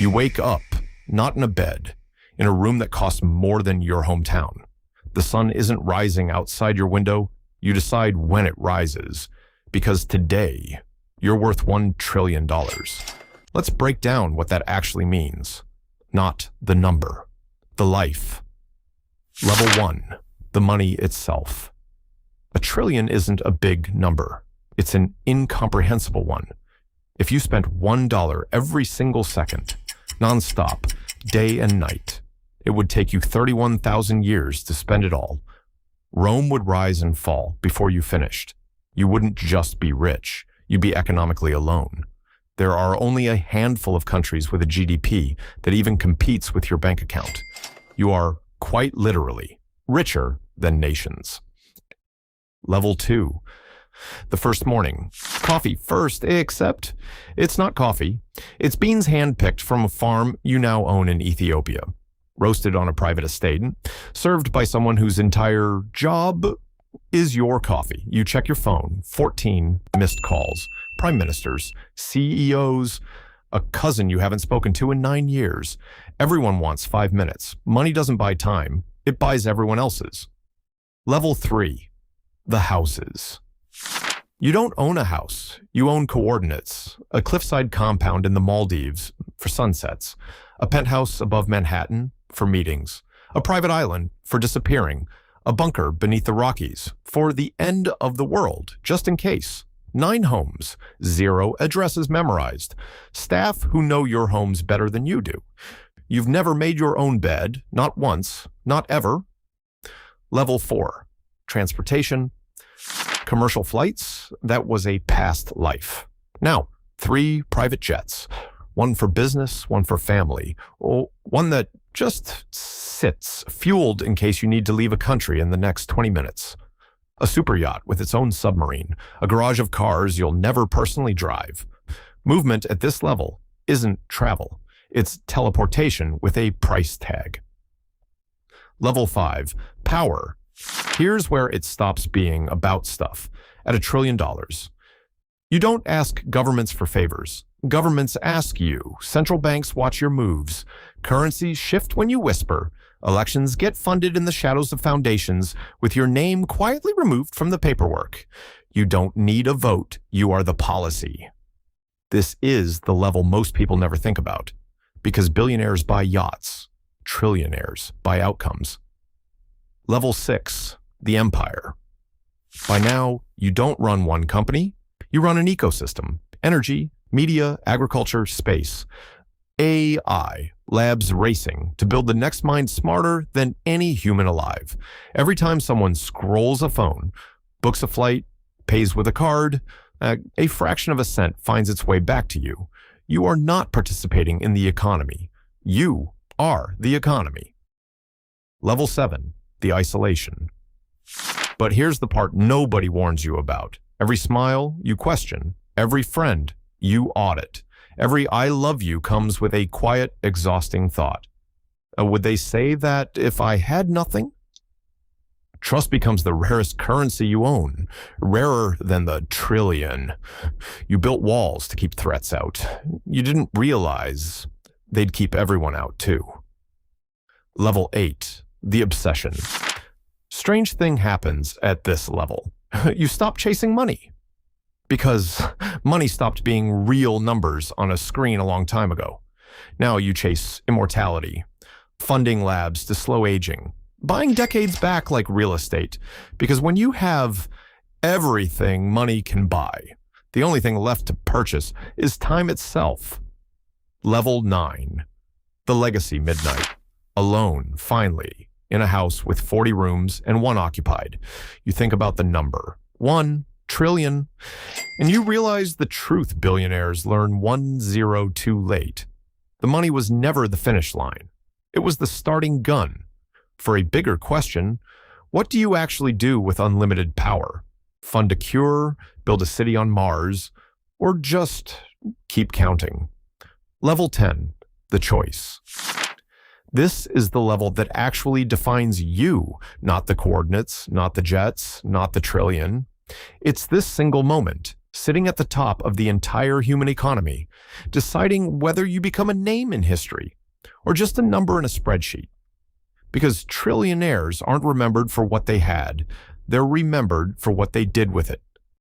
You wake up, not in a bed, in a room that costs more than your hometown. The sun isn't rising outside your window. You decide when it rises, because today you're worth $1 trillion. Let's break down what that actually means. Not the number, the life. Level 1, the money itself. $1 trillion isn't a big number. It's an incomprehensible one. If you spent $1 every single second, nonstop, day and night, it would take you 31,000 years to spend it all. Rome would rise and fall before you finished. You wouldn't just be rich, you'd be economically alone. There are only a handful of countries with a GDP that even competes with your bank account. You are, quite literally, richer than nations. Level 2. The first morning. Coffee first, except it's not coffee. It's beans hand-picked from a farm you now own in Ethiopia. Roasted on a private estate, served by someone whose entire job is your coffee. You check your phone, 14 missed calls, prime ministers, CEOs, a cousin you haven't spoken to in 9 years. Everyone wants 5 minutes. Money doesn't buy time, it buys everyone else's. Level 3, the houses. You don't own a house, you own coordinates. A cliffside compound in the Maldives for sunsets, a penthouse above Manhattan for meetings, a private island for disappearing, a bunker beneath the Rockies for the end of the world, just in case. 9 homes, 0 addresses memorized, staff who know your homes better than you do. You've never made your own bed, not once, not ever. Level 4, transportation. Commercial flights, that was a past life. Now, 3 private jets, one for business, one for family, one that just sits, fueled in case you need to leave a country in the next 20 minutes. A super yacht with its own submarine, a garage of cars you'll never personally drive. Movement at this level isn't travel, it's teleportation with a price tag. Level 5, power. Here's where it stops being about stuff. At $1 trillion, you don't ask governments for favors. Governments ask you. Central banks watch your moves. Currencies shift when you whisper. Elections get funded in the shadows of foundations with your name quietly removed from the paperwork. You don't need a vote. You are the policy. This is the level most people never think about, because billionaires buy yachts. Trillionaires buy outcomes. Level 6, the empire. By now, you don't run one company, you run an ecosystem. Energy, media, agriculture, space. AI, labs racing to build the next mind smarter than any human alive. Every time someone scrolls a phone, books a flight, pays with a card, a fraction of a cent finds its way back to you. You are not participating in the economy. You are the economy. Level 7. The isolation. But here's the part nobody warns you about. Every smile, you question. Every friend, you audit. Every I love you comes with a quiet, exhausting thought. Would they say that if I had nothing? Trust becomes the rarest currency you own, rarer than the trillion. You built walls to keep threats out. You didn't realize they'd keep everyone out too. Level 8. The obsession. Strange thing happens at this level. You stop chasing money. Because money stopped being real numbers on a screen a long time ago. Now you chase immortality, funding labs to slow aging, buying decades back like real estate. Because when you have everything money can buy, the only thing left to purchase is time itself. Level 9. The legacy midnight. Alone, finally, in a house with 40 rooms and 1 occupied. You think about the number, 1 trillion, and you realize the truth billionaires learn 1 0 too late. The money was never the finish line. It was the starting gun. For a bigger question, what do you actually do with unlimited power? Fund a cure, build a city on Mars, or just keep counting? Level 10, the choice. This is the level that actually defines you, not the coordinates, not the jets, not the trillion. It's this single moment. sitting at the top of the entire human economy, deciding whether you become a name in history or just a number in a spreadsheet. Because trillionaires aren't remembered for what they had, they're remembered for what they did with it.